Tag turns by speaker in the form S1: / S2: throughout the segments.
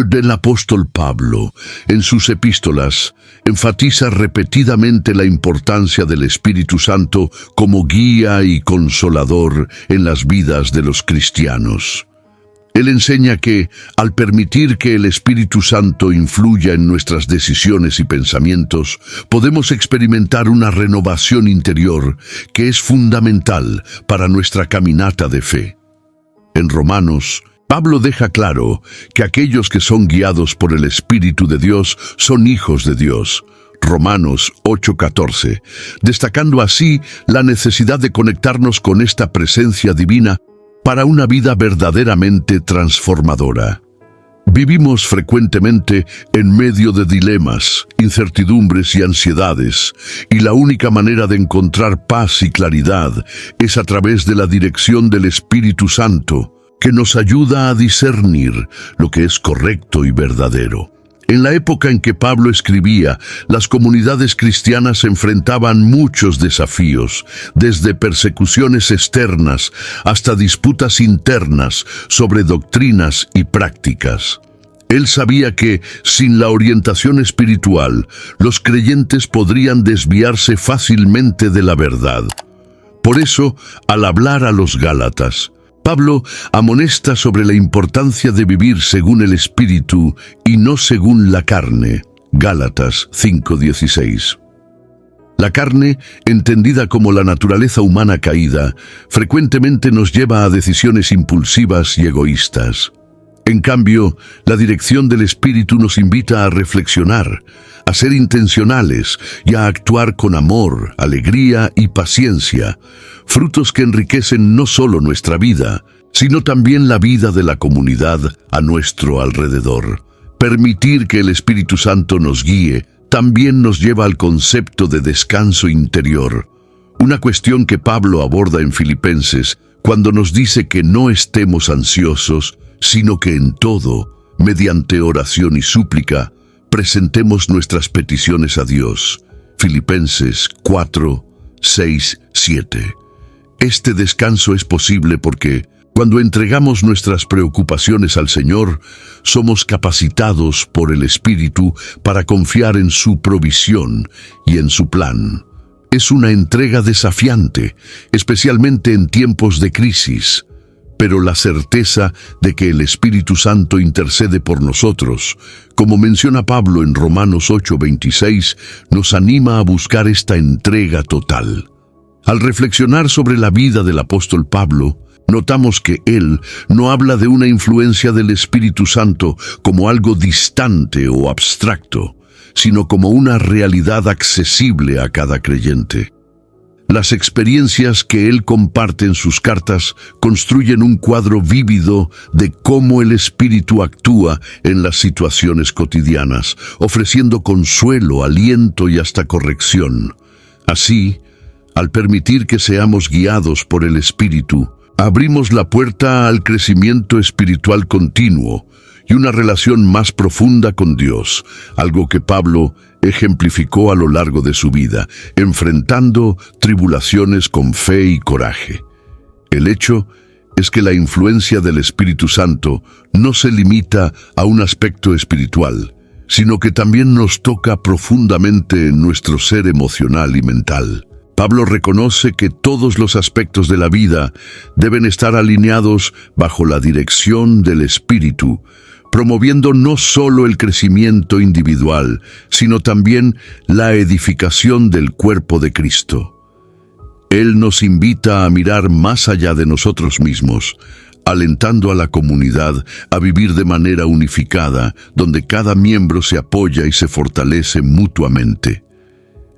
S1: del apóstol Pablo, en sus epístolas, enfatiza repetidamente la importancia del Espíritu Santo como guía y consolador en las vidas de los cristianos. Él enseña que, al permitir que el Espíritu Santo influya en nuestras decisiones y pensamientos, podemos experimentar una renovación interior que es fundamental para nuestra caminata de fe. En Romanos, Pablo deja claro que aquellos que son guiados por el Espíritu de Dios son hijos de Dios. Romanos 8:14, destacando así la necesidad de conectarnos con esta presencia divina para una vida verdaderamente transformadora. Vivimos frecuentemente en medio de dilemas, incertidumbres y ansiedades, y la única manera de encontrar paz y claridad es a través de la dirección del Espíritu Santo, que nos ayuda a discernir lo que es correcto y verdadero. En la época en que Pablo escribía, las comunidades cristianas enfrentaban muchos desafíos, desde persecuciones externas hasta disputas internas sobre doctrinas y prácticas. Él sabía que, sin la orientación espiritual, los creyentes podrían desviarse fácilmente de la verdad. Por eso, al hablar a los Gálatas, Pablo amonesta sobre la importancia de vivir según el Espíritu y no según la carne. Gálatas 5:16. La carne, entendida como la naturaleza humana caída, frecuentemente nos lleva a decisiones impulsivas y egoístas. En cambio, la dirección del Espíritu nos invita a reflexionar, a ser intencionales y a actuar con amor, alegría y paciencia, frutos que enriquecen no solo nuestra vida, sino también la vida de la comunidad a nuestro alrededor. Permitir que el Espíritu Santo nos guíe también nos lleva al concepto de descanso interior, una cuestión que Pablo aborda en Filipenses cuando nos dice que no estemos ansiosos, sino que en todo, mediante oración y súplica, presentemos nuestras peticiones a Dios. Filipenses 4:6-7. Este descanso es posible porque, cuando entregamos nuestras preocupaciones al Señor, somos capacitados por el Espíritu para confiar en su provisión y en su plan. Es una entrega desafiante, especialmente en tiempos de crisis, pero la certeza de que el Espíritu Santo intercede por nosotros, como menciona Pablo en Romanos 8:26, nos anima a buscar esta entrega total. Al reflexionar sobre la vida del apóstol Pablo, notamos que él no habla de una influencia del Espíritu Santo como algo distante o abstracto, sino como una realidad accesible a cada creyente. Las experiencias que él comparte en sus cartas construyen un cuadro vívido de cómo el Espíritu actúa en las situaciones cotidianas, ofreciendo consuelo, aliento y hasta corrección. Así, al permitir que seamos guiados por el Espíritu, abrimos la puerta al crecimiento espiritual continuo y una relación más profunda con Dios, algo que Pablo ejemplificó a lo largo de su vida, enfrentando tribulaciones con fe y coraje. El hecho es que la influencia del Espíritu Santo no se limita a un aspecto espiritual, sino que también nos toca profundamente en nuestro ser emocional y mental. Pablo reconoce que todos los aspectos de la vida deben estar alineados bajo la dirección del Espíritu, promoviendo no solo el crecimiento individual, sino también la edificación del cuerpo de Cristo. Él nos invita a mirar más allá de nosotros mismos, alentando a la comunidad a vivir de manera unificada, donde cada miembro se apoya y se fortalece mutuamente.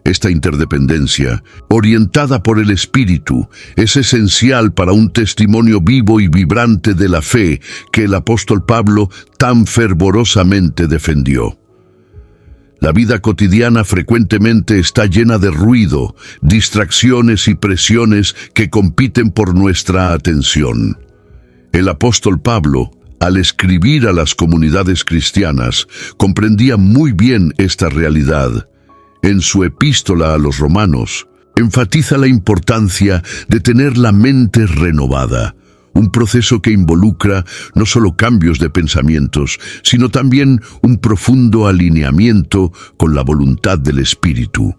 S1: Esta interdependencia, orientada por el Espíritu, es esencial para un testimonio vivo y vibrante de la fe que el apóstol Pablo tan fervorosamente defendió. La vida cotidiana frecuentemente está llena de ruido, distracciones y presiones que compiten por nuestra atención. El apóstol Pablo, al escribir a las comunidades cristianas, comprendía muy bien esta realidad. En su epístola a los Romanos, enfatiza la importancia de tener la mente renovada, un proceso que involucra no solo cambios de pensamientos, sino también un profundo alineamiento con la voluntad del Espíritu.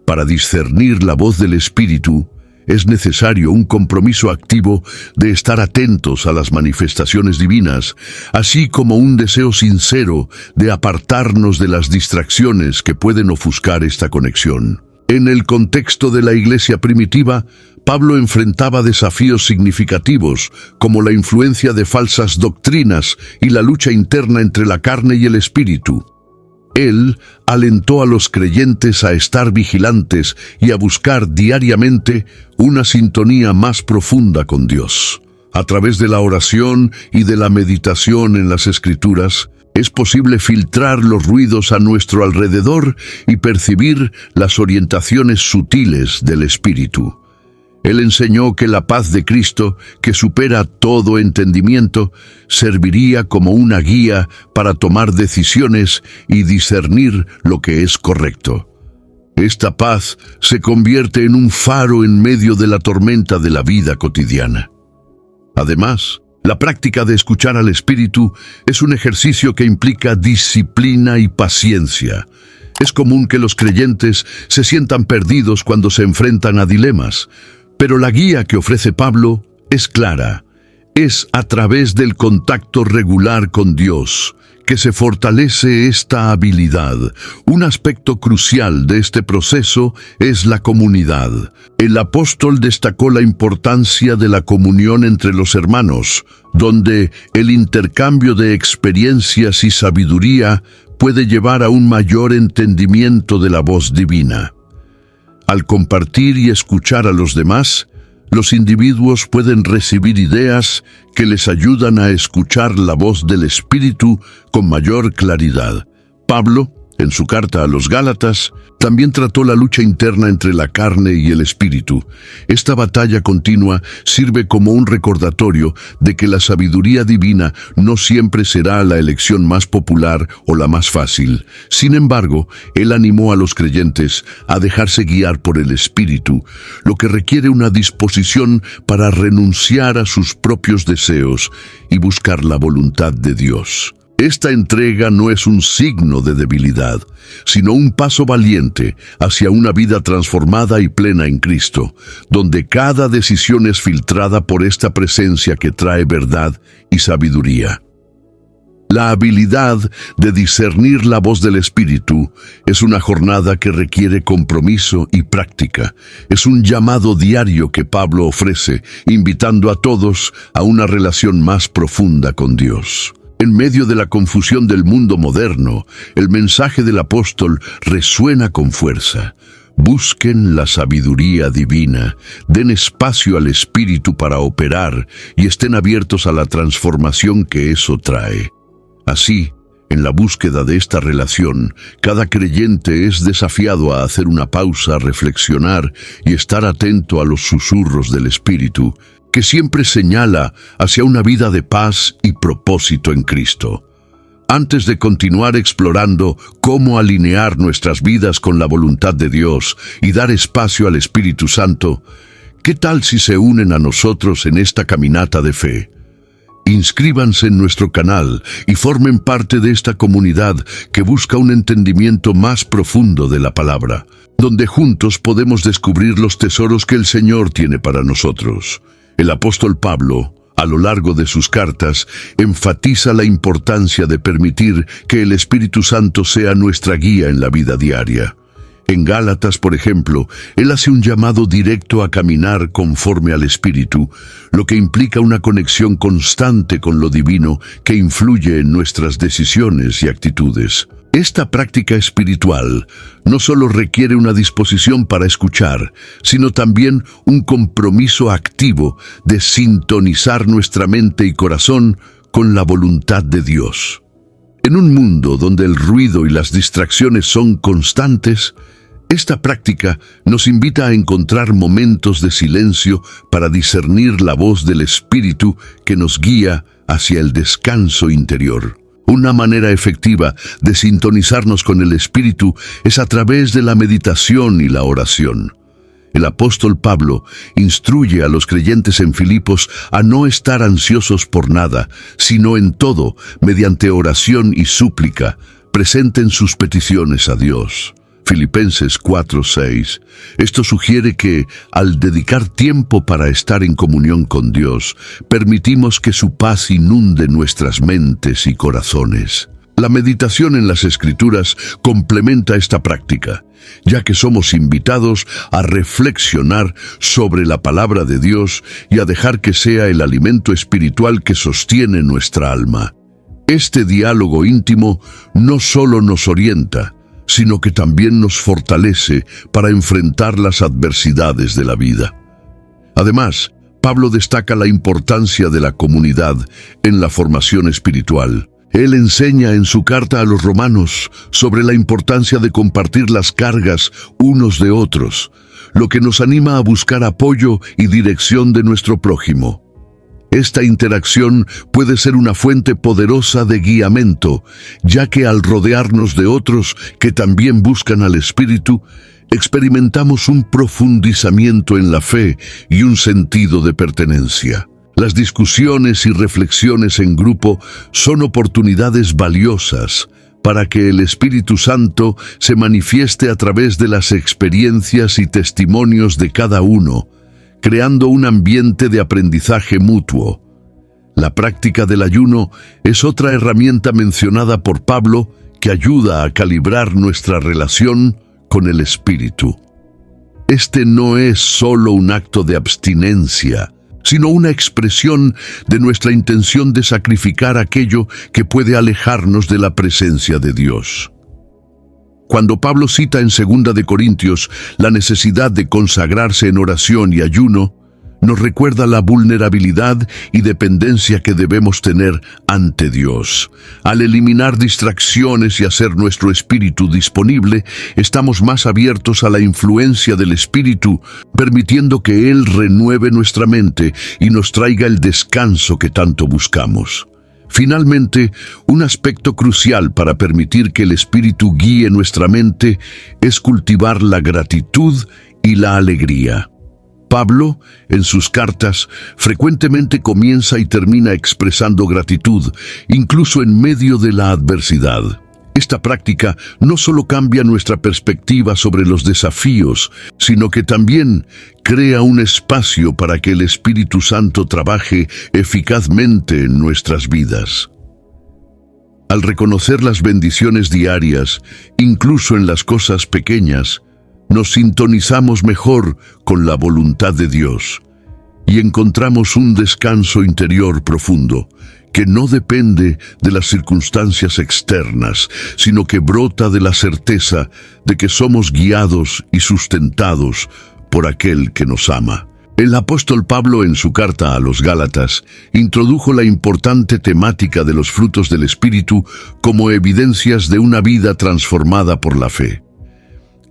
S1: Para discernir la voz del Espíritu, es necesario un compromiso activo de estar atentos a las manifestaciones divinas, así como un deseo sincero de apartarnos de las distracciones que pueden ofuscar esta conexión. En el contexto de la iglesia primitiva, Pablo enfrentaba desafíos significativos como la influencia de falsas doctrinas y la lucha interna entre la carne y el espíritu. Él alentó a los creyentes a estar vigilantes y a buscar diariamente una sintonía más profunda con Dios. A través de la oración y de la meditación en las Escrituras, es posible filtrar los ruidos a nuestro alrededor y percibir las orientaciones sutiles del Espíritu. Él enseñó que la paz de Cristo, que supera todo entendimiento, serviría como una guía para tomar decisiones y discernir lo que es correcto. Esta paz se convierte en un faro en medio de la tormenta de la vida cotidiana. Además, la práctica de escuchar al Espíritu es un ejercicio que implica disciplina y paciencia. Es común que los creyentes se sientan perdidos cuando se enfrentan a dilemas, pero la guía que ofrece Pablo es clara. Es a través del contacto regular con Dios que se fortalece esta habilidad. Un aspecto crucial de este proceso es la comunidad. El apóstol destacó la importancia de la comunión entre los hermanos, donde el intercambio de experiencias y sabiduría puede llevar a un mayor entendimiento de la voz divina. Al compartir y escuchar a los demás, los individuos pueden recibir ideas que les ayudan a escuchar la voz del Espíritu con mayor claridad. Pablo, en su carta a los Gálatas, también trató la lucha interna entre la carne y el espíritu. Esta batalla continua sirve como un recordatorio de que la sabiduría divina no siempre será la elección más popular o la más fácil. Sin embargo, él animó a los creyentes a dejarse guiar por el Espíritu, lo que requiere una disposición para renunciar a sus propios deseos y buscar la voluntad de Dios. Esta entrega no es un signo de debilidad, sino un paso valiente hacia una vida transformada y plena en Cristo, donde cada decisión es filtrada por esta presencia que trae verdad y sabiduría. La habilidad de discernir la voz del Espíritu es una jornada que requiere compromiso y práctica. Es un llamado diario que Pablo ofrece, invitando a todos a una relación más profunda con Dios. En medio de la confusión del mundo moderno, el mensaje del apóstol resuena con fuerza. Busquen la sabiduría divina, den espacio al Espíritu para operar y estén abiertos a la transformación que eso trae. Así, en la búsqueda de esta relación, cada creyente es desafiado a hacer una pausa, reflexionar y estar atento a los susurros del Espíritu, que siempre señala hacia una vida de paz y propósito en Cristo. Antes de continuar explorando cómo alinear nuestras vidas con la voluntad de Dios y dar espacio al Espíritu Santo, ¿qué tal si se unen a nosotros en esta caminata de fe? Inscríbanse en nuestro canal y formen parte de esta comunidad que busca un entendimiento más profundo de la palabra, donde juntos podemos descubrir los tesoros que el Señor tiene para nosotros. El apóstol Pablo, a lo largo de sus cartas, enfatiza la importancia de permitir que el Espíritu Santo sea nuestra guía en la vida diaria. En Gálatas, por ejemplo, él hace un llamado directo a caminar conforme al Espíritu, lo que implica una conexión constante con lo divino que influye en nuestras decisiones y actitudes. Esta práctica espiritual no solo requiere una disposición para escuchar, sino también un compromiso activo de sintonizar nuestra mente y corazón con la voluntad de Dios. En un mundo donde el ruido y las distracciones son constantes, esta práctica nos invita a encontrar momentos de silencio para discernir la voz del Espíritu que nos guía hacia el descanso interior. Una manera efectiva de sintonizarnos con el Espíritu es a través de la meditación y la oración. El apóstol Pablo instruye a los creyentes en Filipos a no estar ansiosos por nada, sino en todo, mediante oración y súplica, presenten sus peticiones a Dios. Filipenses 4:6. Esto sugiere que, al dedicar tiempo para estar en comunión con Dios, permitimos que su paz inunde nuestras mentes y corazones. La meditación en las Escrituras complementa esta práctica, ya que somos invitados a reflexionar sobre la palabra de Dios y a dejar que sea el alimento espiritual que sostiene nuestra alma. Este diálogo íntimo no solo nos orienta, sino que también nos fortalece para enfrentar las adversidades de la vida. Además, Pablo destaca la importancia de la comunidad en la formación espiritual. Él enseña en su carta a los romanos sobre la importancia de compartir las cargas unos de otros, lo que nos anima a buscar apoyo y dirección de nuestro prójimo. Esta interacción puede ser una fuente poderosa de guiamiento, ya que al rodearnos de otros que también buscan al Espíritu, experimentamos un profundizamiento en la fe y un sentido de pertenencia. Las discusiones y reflexiones en grupo son oportunidades valiosas para que el Espíritu Santo se manifieste a través de las experiencias y testimonios de cada uno, creando un ambiente de aprendizaje mutuo. La práctica del ayuno es otra herramienta mencionada por Pablo que ayuda a calibrar nuestra relación con el Espíritu. Este no es solo un acto de abstinencia, sino una expresión de nuestra intención de sacrificar aquello que puede alejarnos de la presencia de Dios. Cuando Pablo cita en 2 de Corintios la necesidad de consagrarse en oración y ayuno, nos recuerda la vulnerabilidad y dependencia que debemos tener ante Dios. Al eliminar distracciones y hacer nuestro espíritu disponible, estamos más abiertos a la influencia del Espíritu, permitiendo que Él renueve nuestra mente y nos traiga el descanso que tanto buscamos. Finalmente, un aspecto crucial para permitir que el Espíritu guíe nuestra mente es cultivar la gratitud y la alegría. Pablo, en sus cartas, frecuentemente comienza y termina expresando gratitud, incluso en medio de la adversidad. Esta práctica no solo cambia nuestra perspectiva sobre los desafíos, sino que también crea un espacio para que el Espíritu Santo trabaje eficazmente en nuestras vidas. Al reconocer las bendiciones diarias, incluso en las cosas pequeñas, nos sintonizamos mejor con la voluntad de Dios y encontramos un descanso interior profundo que no depende de las circunstancias externas, sino que brota de la certeza de que somos guiados y sustentados por aquel que nos ama. El apóstol Pablo, en su carta a los Gálatas, introdujo la importante temática de los frutos del Espíritu como evidencias de una vida transformada por la fe.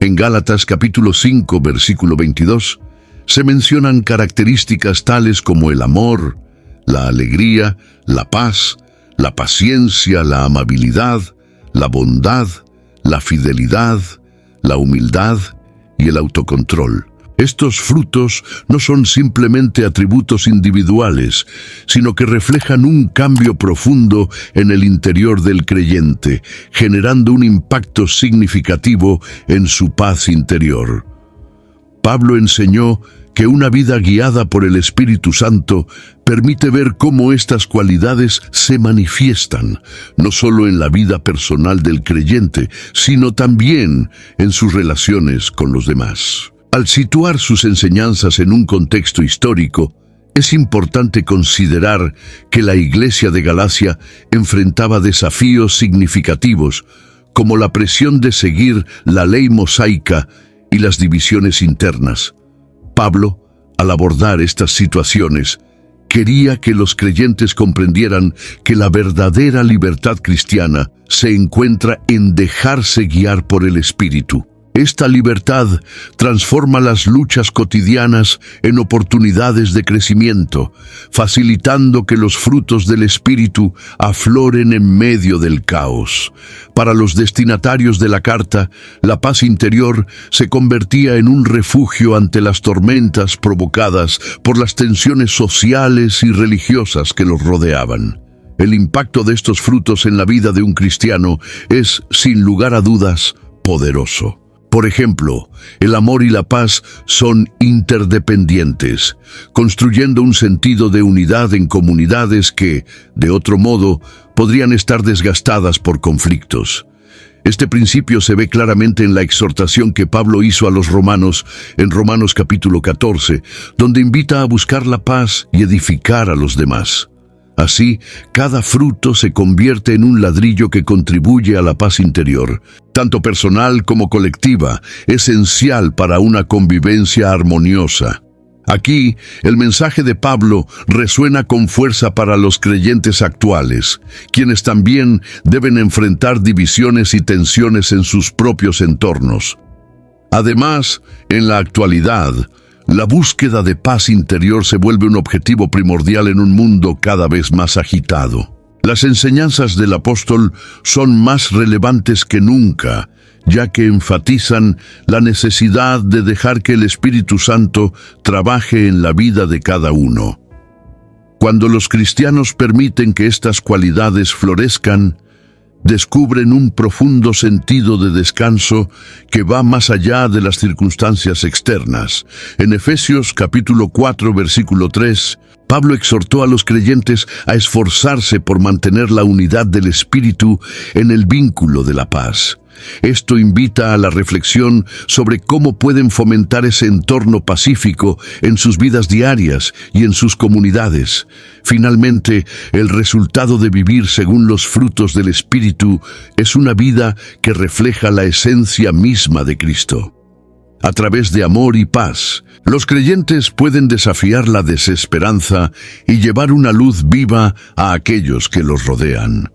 S1: En Gálatas capítulo 5, versículo 22, se mencionan características tales como el amor, la alegría, la paz, la paciencia, la amabilidad, la bondad, la fidelidad, la humildad y el autocontrol. Estos frutos no son simplemente atributos individuales, sino que reflejan un cambio profundo en el interior del creyente, generando un impacto significativo en su paz interior. Pablo enseñó que una vida guiada por el Espíritu Santo permite ver cómo estas cualidades se manifiestan, no solo en la vida personal del creyente, sino también en sus relaciones con los demás. Al situar sus enseñanzas en un contexto histórico, es importante considerar que la Iglesia de Galacia enfrentaba desafíos significativos, como la presión de seguir la ley mosaica y las divisiones internas. Pablo, al abordar estas situaciones, quería que los creyentes comprendieran que la verdadera libertad cristiana se encuentra en dejarse guiar por el Espíritu. Esta libertad transforma las luchas cotidianas en oportunidades de crecimiento, facilitando que los frutos del Espíritu afloren en medio del caos. Para los destinatarios de la carta, la paz interior se convertía en un refugio ante las tormentas provocadas por las tensiones sociales y religiosas que los rodeaban. El impacto de estos frutos en la vida de un cristiano es, sin lugar a dudas, poderoso. Por ejemplo, el amor y la paz son interdependientes, construyendo un sentido de unidad en comunidades que, de otro modo, podrían estar desgastadas por conflictos. Este principio se ve claramente en la exhortación que Pablo hizo a los romanos en Romanos capítulo 14, donde invita a buscar la paz y edificar a los demás. Así, cada fruto se convierte en un ladrillo que contribuye a la paz interior, tanto personal como colectiva, esencial para una convivencia armoniosa. Aquí, el mensaje de Pablo resuena con fuerza para los creyentes actuales, quienes también deben enfrentar divisiones y tensiones en sus propios entornos. Además, en la actualidad, la búsqueda de paz interior se vuelve un objetivo primordial en un mundo cada vez más agitado. Las enseñanzas del apóstol son más relevantes que nunca, ya que enfatizan la necesidad de dejar que el Espíritu Santo trabaje en la vida de cada uno. Cuando los cristianos permiten que estas cualidades florezcan, descubren un profundo sentido de descanso que va más allá de las circunstancias externas. En Efesios capítulo 4, versículo 3, Pablo exhortó a los creyentes a esforzarse por mantener la unidad del Espíritu en el vínculo de la paz. Esto invita a la reflexión sobre cómo pueden fomentar ese entorno pacífico en sus vidas diarias y en sus comunidades. Finalmente, el resultado de vivir según los frutos del Espíritu es una vida que refleja la esencia misma de Cristo. A través de amor y paz, los creyentes pueden desafiar la desesperanza y llevar una luz viva a aquellos que los rodean.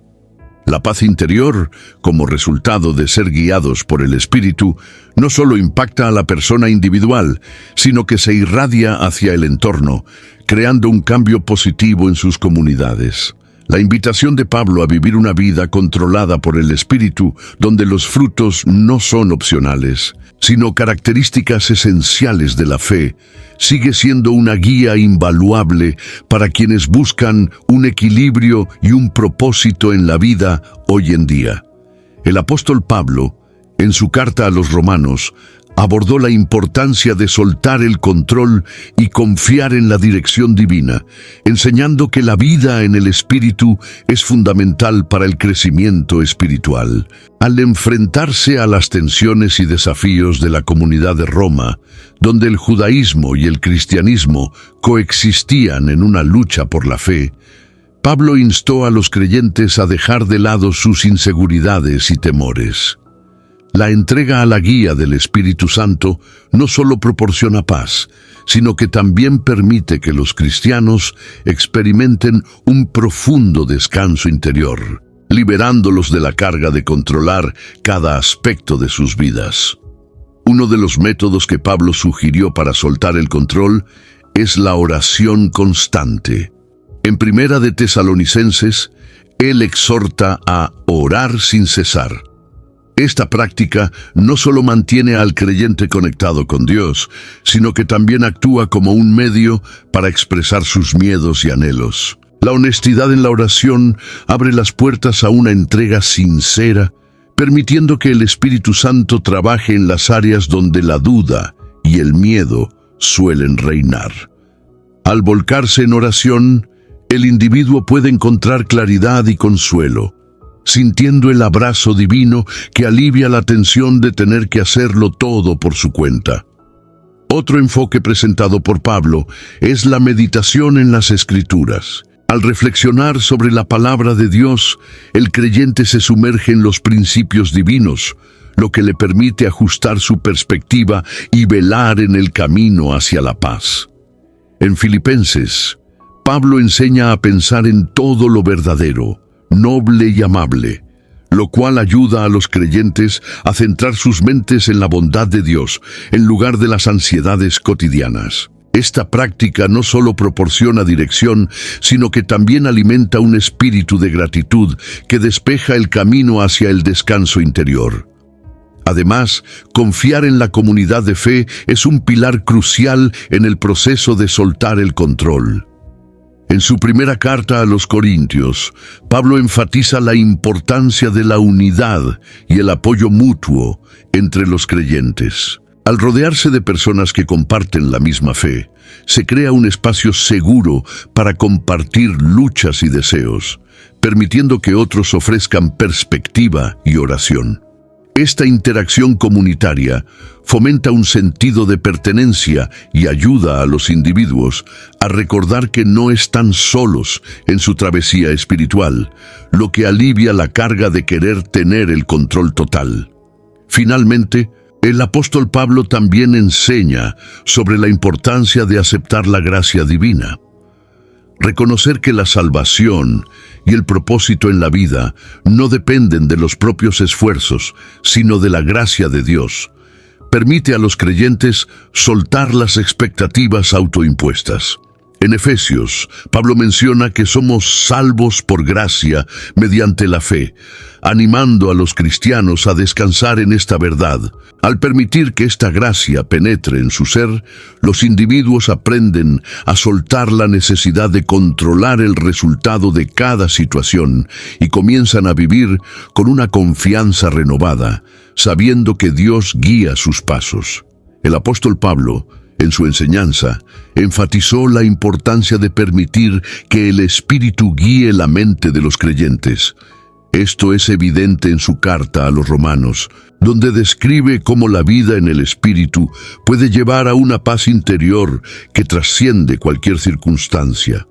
S1: La paz interior, como resultado de ser guiados por el Espíritu, no solo impacta a la persona individual, sino que se irradia hacia el entorno, creando un cambio positivo en sus comunidades. La invitación de Pablo a vivir una vida controlada por el Espíritu, donde los frutos no son opcionales, sino características esenciales de la fe, sigue siendo una guía invaluable para quienes buscan un equilibrio y un propósito en la vida hoy en día. El apóstol Pablo, en su carta a los romanos, abordó la importancia de soltar el control y confiar en la dirección divina, enseñando que la vida en el Espíritu es fundamental para el crecimiento espiritual. Al enfrentarse a las tensiones y desafíos de la comunidad de Roma, donde el judaísmo y el cristianismo coexistían en una lucha por la fe, Pablo instó a los creyentes a dejar de lado sus inseguridades y temores. La entrega a la guía del Espíritu Santo no solo proporciona paz, sino que también permite que los cristianos experimenten un profundo descanso interior, liberándolos de la carga de controlar cada aspecto de sus vidas. Uno de los métodos que Pablo sugirió para soltar el control es la oración constante. En Primera de Tesalonicenses, él exhorta a orar sin cesar. Esta práctica no solo mantiene al creyente conectado con Dios, sino que también actúa como un medio para expresar sus miedos y anhelos. La honestidad en la oración abre las puertas a una entrega sincera, permitiendo que el Espíritu Santo trabaje en las áreas donde la duda y el miedo suelen reinar. Al volcarse en oración, el individuo puede encontrar claridad y consuelo, sintiendo el abrazo divino que alivia la tensión de tener que hacerlo todo por su cuenta. Otro enfoque presentado por Pablo es la meditación en las Escrituras. Al reflexionar sobre la palabra de Dios, el creyente se sumerge en los principios divinos, lo que le permite ajustar su perspectiva y velar en el camino hacia la paz. En Filipenses, Pablo enseña a pensar en todo lo verdadero, noble y amable, lo cual ayuda a los creyentes a centrar sus mentes en la bondad de Dios, en lugar de las ansiedades cotidianas. Esta práctica no solo proporciona dirección, sino que también alimenta un espíritu de gratitud que despeja el camino hacia el descanso interior. Además, confiar en la comunidad de fe es un pilar crucial en el proceso de soltar el control. En su primera carta a los Corintios, Pablo enfatiza la importancia de la unidad y el apoyo mutuo entre los creyentes. Al rodearse de personas que comparten la misma fe, se crea un espacio seguro para compartir luchas y deseos, permitiendo que otros ofrezcan perspectiva y oración. Esta interacción comunitaria fomenta un sentido de pertenencia y ayuda a los individuos a recordar que no están solos en su travesía espiritual, lo que alivia la carga de querer tener el control total. Finalmente, el apóstol Pablo también enseña sobre la importancia de aceptar la gracia divina. Reconocer que la salvación y el propósito en la vida no dependen de los propios esfuerzos, sino de la gracia de Dios, permite a los creyentes soltar las expectativas autoimpuestas. En Efesios, Pablo menciona que somos salvos por gracia mediante la fe, animando a los cristianos a descansar en esta verdad. Al permitir que esta gracia penetre en su ser, los individuos aprenden a soltar la necesidad de controlar el resultado de cada situación y comienzan a vivir con una confianza renovada, sabiendo que Dios guía sus pasos. El apóstol Pablo, en su enseñanza, enfatizó la importancia de permitir que el Espíritu guíe la mente de los creyentes. Esto es evidente en su carta a los Romanos, donde describe cómo la vida en el Espíritu puede llevar a una paz interior que trasciende cualquier circunstancia.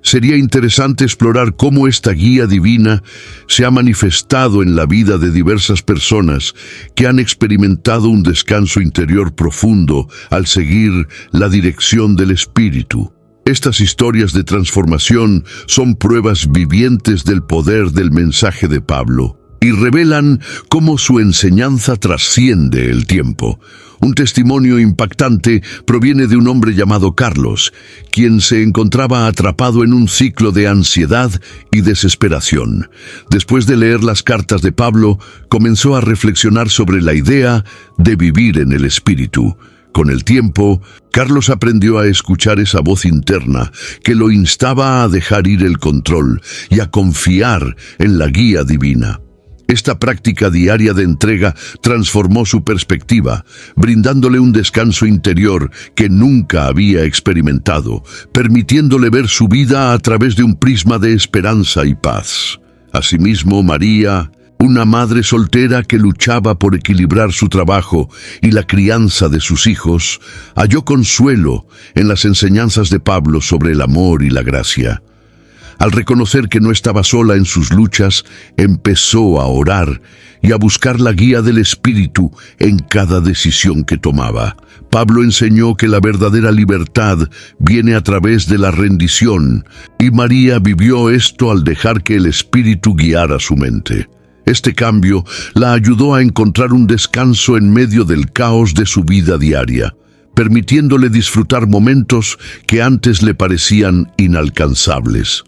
S1: Sería interesante explorar cómo esta guía divina se ha manifestado en la vida de diversas personas que han experimentado un descanso interior profundo al seguir la dirección del Espíritu. Estas historias de transformación son pruebas vivientes del poder del mensaje de Pablo y revelan cómo su enseñanza trasciende el tiempo. Un testimonio impactante proviene de un hombre llamado Carlos, quien se encontraba atrapado en un ciclo de ansiedad y desesperación. Después de leer las cartas de Pablo, comenzó a reflexionar sobre la idea de vivir en el Espíritu. Con el tiempo, Carlos aprendió a escuchar esa voz interna que lo instaba a dejar ir el control y a confiar en la guía divina. Esta práctica diaria de entrega transformó su perspectiva, brindándole un descanso interior que nunca había experimentado, permitiéndole ver su vida a través de un prisma de esperanza y paz. Asimismo, María, una madre soltera que luchaba por equilibrar su trabajo y la crianza de sus hijos, halló consuelo en las enseñanzas de Pablo sobre el amor y la gracia. Al reconocer que no estaba sola en sus luchas, empezó a orar y a buscar la guía del Espíritu en cada decisión que tomaba. Pablo enseñó que la verdadera libertad viene a través de la rendición, y María vivió esto al dejar que el Espíritu guiara su mente. Este cambio la ayudó a encontrar un descanso en medio del caos de su vida diaria, permitiéndole disfrutar momentos que antes le parecían inalcanzables.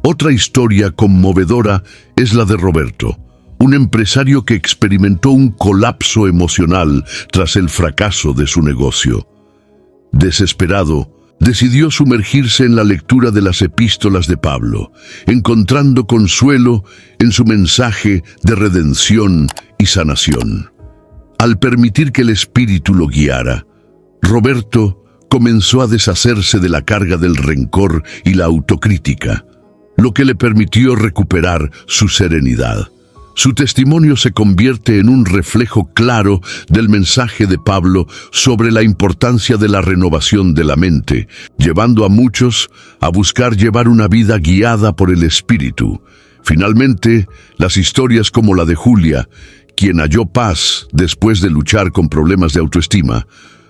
S1: Otra historia conmovedora es la de Roberto, un empresario que experimentó un colapso emocional tras el fracaso de su negocio. Desesperado, decidió sumergirse en la lectura de las epístolas de Pablo, encontrando consuelo en su mensaje de redención y sanación. Al permitir que el Espíritu lo guiara, Roberto comenzó a deshacerse de la carga del rencor y la autocrítica, lo que le permitió recuperar su serenidad. Su testimonio se convierte en un reflejo claro del mensaje de Pablo sobre la importancia de la renovación de la mente, llevando a muchos a buscar llevar una vida guiada por el Espíritu. Finalmente, las historias como la de Julia, quien halló paz después de luchar con problemas de autoestima,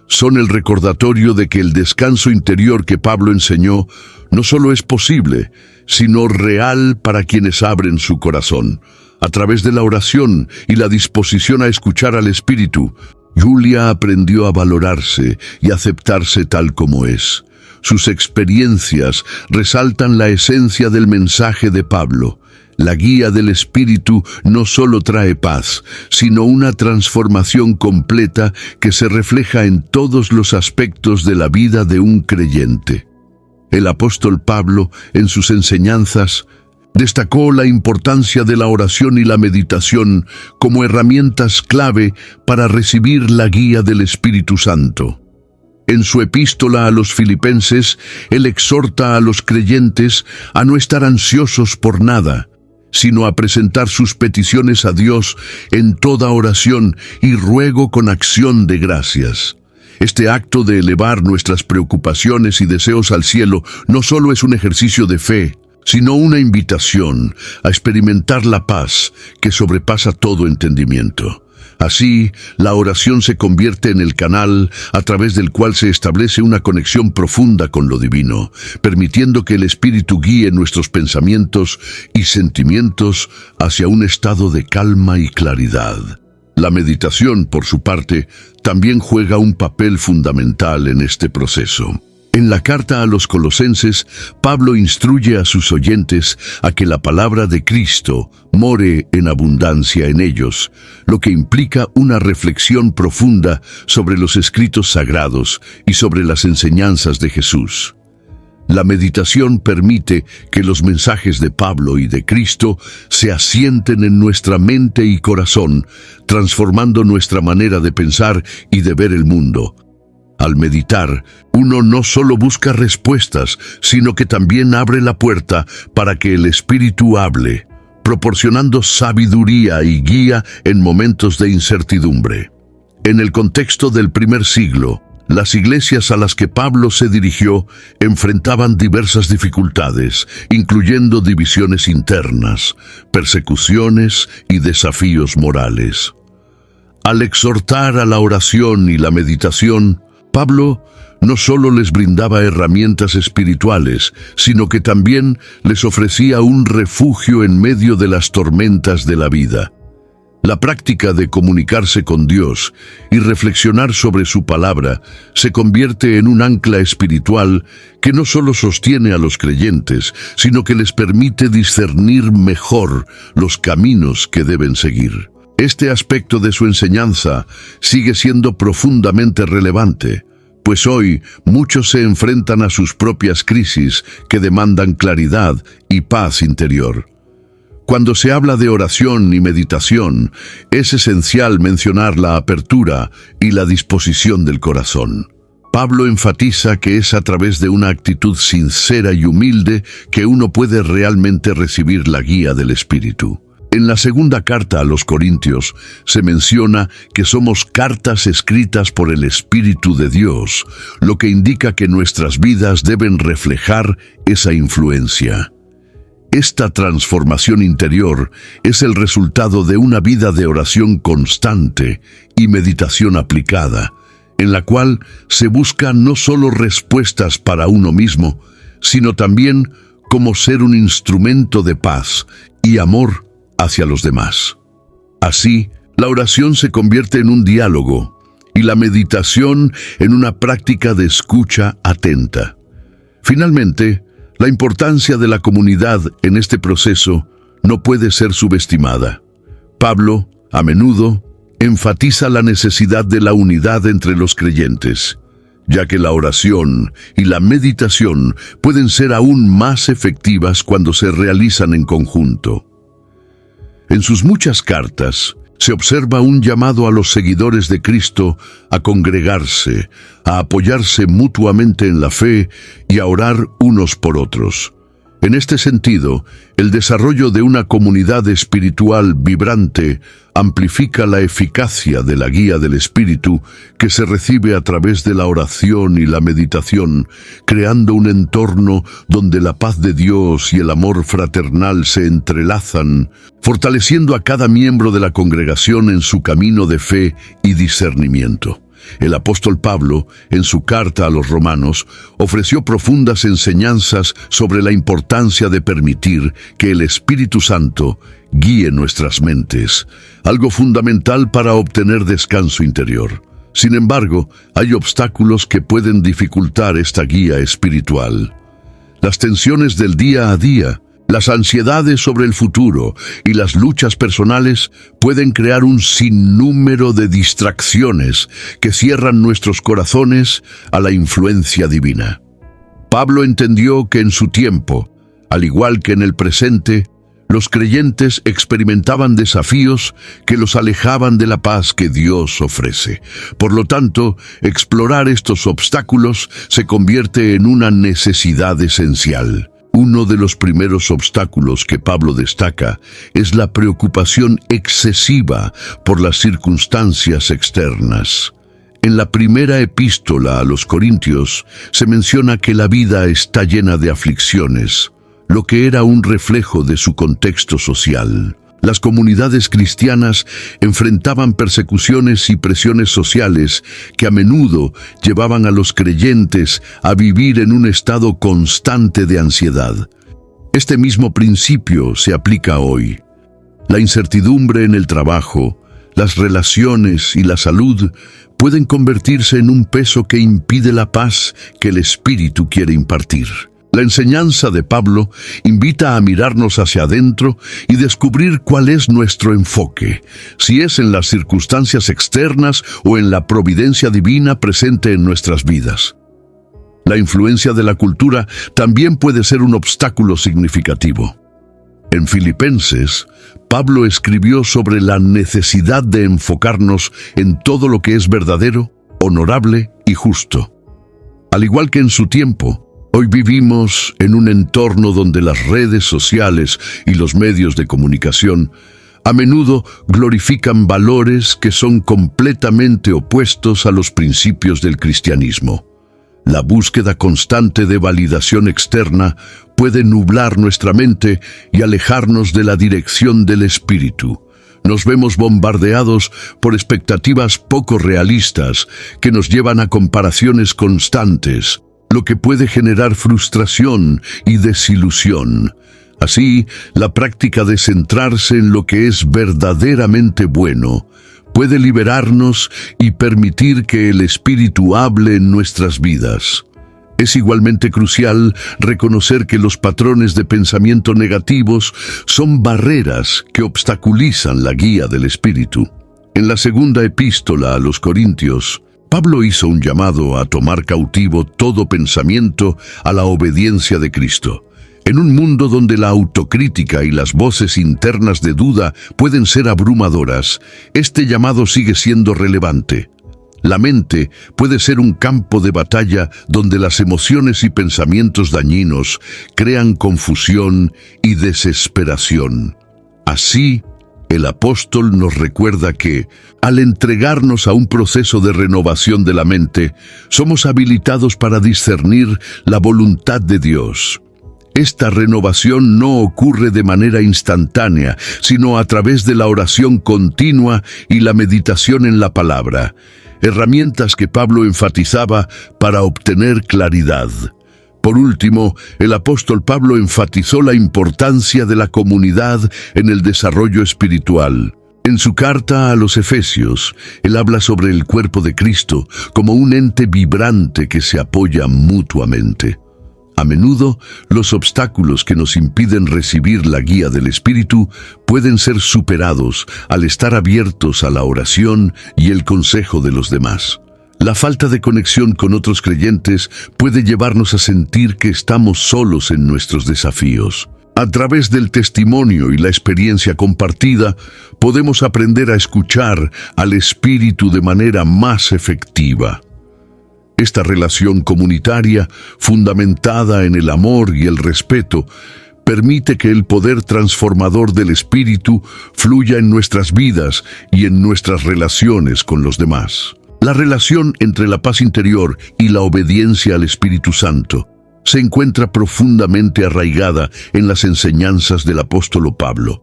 S1: son el recordatorio de que el descanso interior que Pablo enseñó no solo es posible, sino real para quienes abren su corazón. A través de la oración y la disposición a escuchar al Espíritu, Julia aprendió a valorarse y aceptarse tal como es. Sus experiencias resaltan la esencia del mensaje de Pablo. La guía del Espíritu no solo trae paz, sino una transformación completa que se refleja en todos los aspectos de la vida de un creyente. El apóstol Pablo, en sus enseñanzas, destacó la importancia de la oración y la meditación como herramientas clave para recibir la guía del Espíritu Santo. En su epístola a los Filipenses, él exhorta a los creyentes a no estar ansiosos por nada, sino a presentar sus peticiones a Dios en toda oración y ruego con acción de gracias. Este acto de elevar nuestras preocupaciones y deseos al cielo no solo es un ejercicio de fe, sino una invitación a experimentar la paz que sobrepasa todo entendimiento. Así, la oración se convierte en el canal a través del cual se establece una conexión profunda con lo divino, permitiendo que el Espíritu guíe nuestros pensamientos y sentimientos hacia un estado de calma y claridad. La meditación, por su parte, también juega un papel fundamental en este proceso. En la carta a los Colosenses, Pablo instruye a sus oyentes a que la palabra de Cristo more en abundancia en ellos, lo que implica una reflexión profunda sobre los escritos sagrados y sobre las enseñanzas de Jesús. La meditación permite que los mensajes de Pablo y de Cristo se asienten en nuestra mente y corazón, transformando nuestra manera de pensar y de ver el mundo. Al meditar, uno no solo busca respuestas, sino que también abre la puerta para que el Espíritu hable, proporcionando sabiduría y guía en momentos de incertidumbre. En el contexto del primer siglo, las iglesias a las que Pablo se dirigió enfrentaban diversas dificultades, incluyendo divisiones internas, persecuciones y desafíos morales. Al exhortar a la oración y la meditación, Pablo no solo les brindaba herramientas espirituales, sino que también les ofrecía un refugio en medio de las tormentas de la vida. La práctica de comunicarse con Dios y reflexionar sobre su palabra se convierte en un ancla espiritual que no solo sostiene a los creyentes, sino que les permite discernir mejor los caminos que deben seguir. Este aspecto de su enseñanza sigue siendo profundamente relevante, pues hoy muchos se enfrentan a sus propias crisis que demandan claridad y paz interior. Cuando se habla de oración y meditación, es esencial mencionar la apertura y la disposición del corazón. Pablo enfatiza que es a través de una actitud sincera y humilde que uno puede realmente recibir la guía del Espíritu. En la segunda carta a los Corintios se menciona que somos cartas escritas por el Espíritu de Dios, lo que indica que nuestras vidas deben reflejar esa influencia. Esta transformación interior es el resultado de una vida de oración constante y meditación aplicada, en la cual se buscan no solo respuestas para uno mismo, sino también cómo ser un instrumento de paz y amor hacia los demás. Así, la oración se convierte en un diálogo y la meditación en una práctica de escucha atenta. Finalmente, la importancia de la comunidad en este proceso no puede ser subestimada. Pablo, a menudo, enfatiza la necesidad de la unidad entre los creyentes, ya que la oración y la meditación pueden ser aún más efectivas cuando se realizan en conjunto. En sus muchas cartas, se observa un llamado a los seguidores de Cristo a congregarse, a apoyarse mutuamente en la fe y a orar unos por otros. En este sentido, el desarrollo de una comunidad espiritual vibrante amplifica la eficacia de la guía del Espíritu que se recibe a través de la oración y la meditación, creando un entorno donde la paz de Dios y el amor fraternal se entrelazan, fortaleciendo a cada miembro de la congregación en su camino de fe y discernimiento. El apóstol Pablo, en su carta a los Romanos, ofreció profundas enseñanzas sobre la importancia de permitir que el Espíritu Santo guíe nuestras mentes, algo fundamental para obtener descanso interior. Sin embargo, hay obstáculos que pueden dificultar esta guía espiritual. Las tensiones del día a día, las ansiedades sobre el futuro y las luchas personales pueden crear un sinnúmero de distracciones que cierran nuestros corazones a la influencia divina. Pablo entendió que en su tiempo, al igual que en el presente, los creyentes experimentaban desafíos que los alejaban de la paz que Dios ofrece. Por lo tanto, explorar estos obstáculos se convierte en una necesidad esencial. Uno de los primeros obstáculos que Pablo destaca es la preocupación excesiva por las circunstancias externas. En la primera epístola a los Corintios se menciona que la vida está llena de aflicciones, lo que era un reflejo de su contexto social. Las comunidades cristianas enfrentaban persecuciones y presiones sociales que a menudo llevaban a los creyentes a vivir en un estado constante de ansiedad. Este mismo principio se aplica hoy. La incertidumbre en el trabajo, las relaciones y la salud pueden convertirse en un peso que impide la paz que el Espíritu quiere impartir. La enseñanza de Pablo invita a mirarnos hacia adentro y descubrir cuál es nuestro enfoque, si es en las circunstancias externas o en la providencia divina presente en nuestras vidas. La influencia de la cultura también puede ser un obstáculo significativo. En Filipenses, Pablo escribió sobre la necesidad de enfocarnos en todo lo que es verdadero, honorable y justo. Al igual que en su tiempo, hoy vivimos en un entorno donde las redes sociales y los medios de comunicación a menudo glorifican valores que son completamente opuestos a los principios del cristianismo. La búsqueda constante de validación externa puede nublar nuestra mente y alejarnos de la dirección del Espíritu. Nos vemos bombardeados por expectativas poco realistas que nos llevan a comparaciones constantes, lo que puede generar frustración y desilusión. Así, la práctica de centrarse en lo que es verdaderamente bueno puede liberarnos y permitir que el Espíritu hable en nuestras vidas. Es igualmente crucial reconocer que los patrones de pensamiento negativos son barreras que obstaculizan la guía del Espíritu. En la segunda epístola a los Corintios, Pablo hizo un llamado a tomar cautivo todo pensamiento a la obediencia de Cristo. En un mundo donde la autocrítica y las voces internas de duda pueden ser abrumadoras, este llamado sigue siendo relevante. La mente puede ser un campo de batalla donde las emociones y pensamientos dañinos crean confusión y desesperación. Así, el apóstol nos recuerda que, al entregarnos a un proceso de renovación de la mente, somos habilitados para discernir la voluntad de Dios. Esta renovación no ocurre de manera instantánea, sino a través de la oración continua y la meditación en la palabra, herramientas que Pablo enfatizaba para obtener claridad. Por último, el apóstol Pablo enfatizó la importancia de la comunidad en el desarrollo espiritual. En su carta a los Efesios, él habla sobre el cuerpo de Cristo como un ente vibrante que se apoya mutuamente. A menudo, los obstáculos que nos impiden recibir la guía del Espíritu pueden ser superados al estar abiertos a la oración y el consejo de los demás. La falta de conexión con otros creyentes puede llevarnos a sentir que estamos solos en nuestros desafíos. A través del testimonio y la experiencia compartida, podemos aprender a escuchar al Espíritu de manera más efectiva. Esta relación comunitaria, fundamentada en el amor y el respeto, permite que el poder transformador del Espíritu fluya en nuestras vidas y en nuestras relaciones con los demás. La relación entre la paz interior y la obediencia al Espíritu Santo se encuentra profundamente arraigada en las enseñanzas del apóstol Pablo.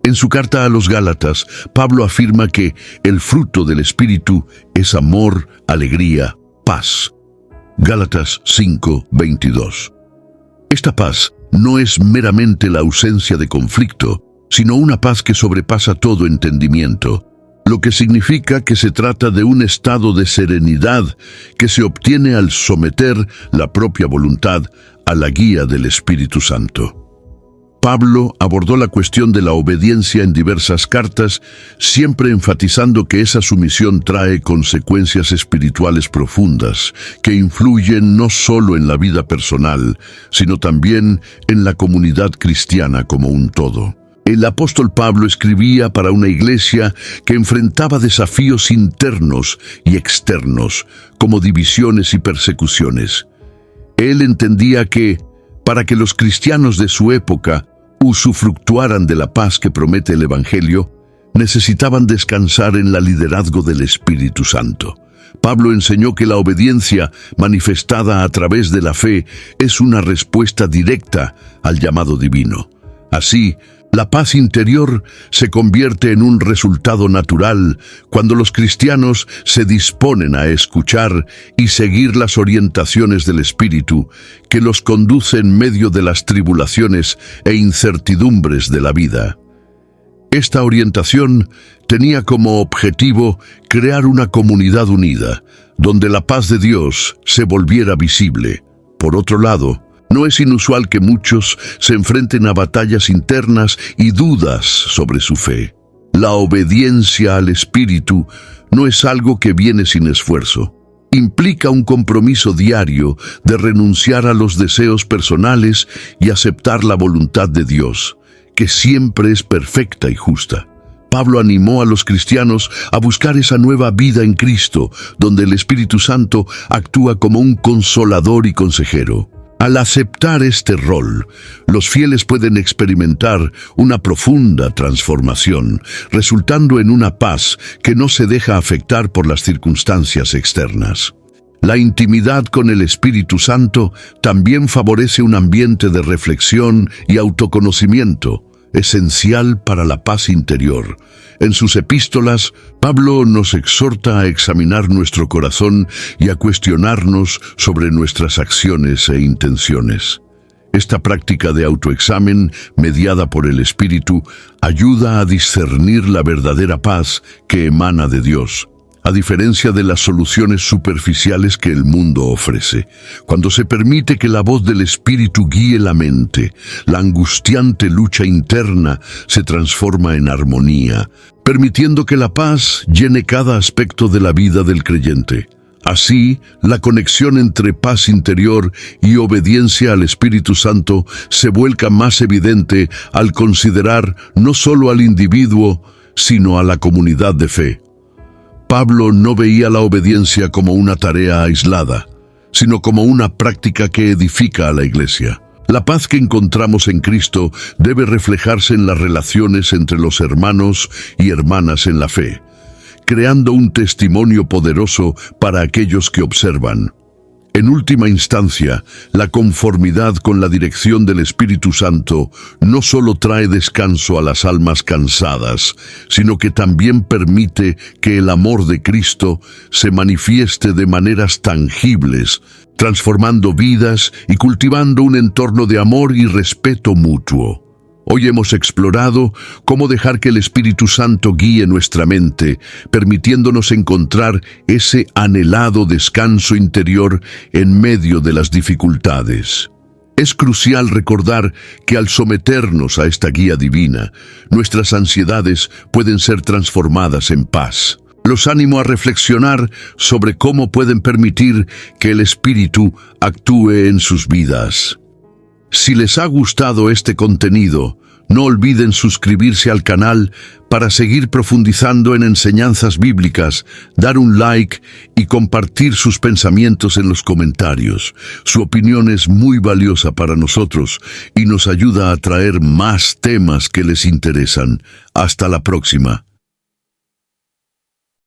S1: En su carta a los Gálatas, Pablo afirma que el fruto del Espíritu es amor, alegría, paz. Gálatas 5:22. Esta paz no es meramente la ausencia de conflicto, sino una paz que sobrepasa todo entendimiento, lo que significa que se trata de un estado de serenidad que se obtiene al someter la propia voluntad a la guía del Espíritu Santo. Pablo abordó la cuestión de la obediencia en diversas cartas, siempre enfatizando que esa sumisión trae consecuencias espirituales profundas, que influyen no solo en la vida personal, sino también en la comunidad cristiana como un todo. El apóstol Pablo escribía para una iglesia que enfrentaba desafíos internos y externos, como divisiones y persecuciones. Él entendía que, para que los cristianos de su época usufructuaran de la paz que promete el Evangelio, necesitaban descansar en la liderazgo del Espíritu Santo. Pablo enseñó que la obediencia manifestada a través de la fe es una respuesta directa al llamado divino. Así, la paz interior se convierte en un resultado natural cuando los cristianos se disponen a escuchar y seguir las orientaciones del Espíritu que los conduce en medio de las tribulaciones e incertidumbres de la vida. Esta orientación tenía como objetivo crear una comunidad unida, donde la paz de Dios se volviera visible. Por otro lado, no es inusual que muchos se enfrenten a batallas internas y dudas sobre su fe. La obediencia al Espíritu no es algo que viene sin esfuerzo. Implica un compromiso diario de renunciar a los deseos personales y aceptar la voluntad de Dios, que siempre es perfecta y justa. Pablo animó a los cristianos a buscar esa nueva vida en Cristo, donde el Espíritu Santo actúa como un consolador y consejero. Al aceptar este rol, los fieles pueden experimentar una profunda transformación, resultando en una paz que no se deja afectar por las circunstancias externas. La intimidad con el Espíritu Santo también favorece un ambiente de reflexión y autoconocimiento, esencial para la paz interior. En sus epístolas, Pablo nos exhorta a examinar nuestro corazón y a cuestionarnos sobre nuestras acciones e intenciones. Esta práctica de autoexamen, mediada por el Espíritu, ayuda a discernir la verdadera paz que emana de Dios, a diferencia de las soluciones superficiales que el mundo ofrece. Cuando se permite que la voz del Espíritu guíe la mente, la angustiante lucha interna se transforma en armonía, permitiendo que la paz llene cada aspecto de la vida del creyente. Así, la conexión entre paz interior y obediencia al Espíritu Santo se vuelca más evidente al considerar no solo al individuo, sino a la comunidad de fe. Pablo no veía la obediencia como una tarea aislada, sino como una práctica que edifica a la iglesia. La paz que encontramos en Cristo debe reflejarse en las relaciones entre los hermanos y hermanas en la fe, creando un testimonio poderoso para aquellos que observan. En última instancia, la conformidad con la dirección del Espíritu Santo no solo trae descanso a las almas cansadas, sino que también permite que el amor de Cristo se manifieste de maneras tangibles, transformando vidas y cultivando un entorno de amor y respeto mutuo. Hoy hemos explorado cómo dejar que el Espíritu Santo guíe nuestra mente, permitiéndonos encontrar ese anhelado descanso interior en medio de las dificultades. Es crucial recordar que al someternos a esta guía divina, nuestras ansiedades pueden ser transformadas en paz. Los animo a reflexionar sobre cómo pueden permitir que el Espíritu actúe en sus vidas. Si les ha gustado este contenido, no olviden suscribirse al canal para seguir profundizando en enseñanzas bíblicas, dar un like y compartir sus pensamientos en los comentarios. Su opinión es muy valiosa para nosotros y nos ayuda a traer más temas que les interesan. Hasta la próxima.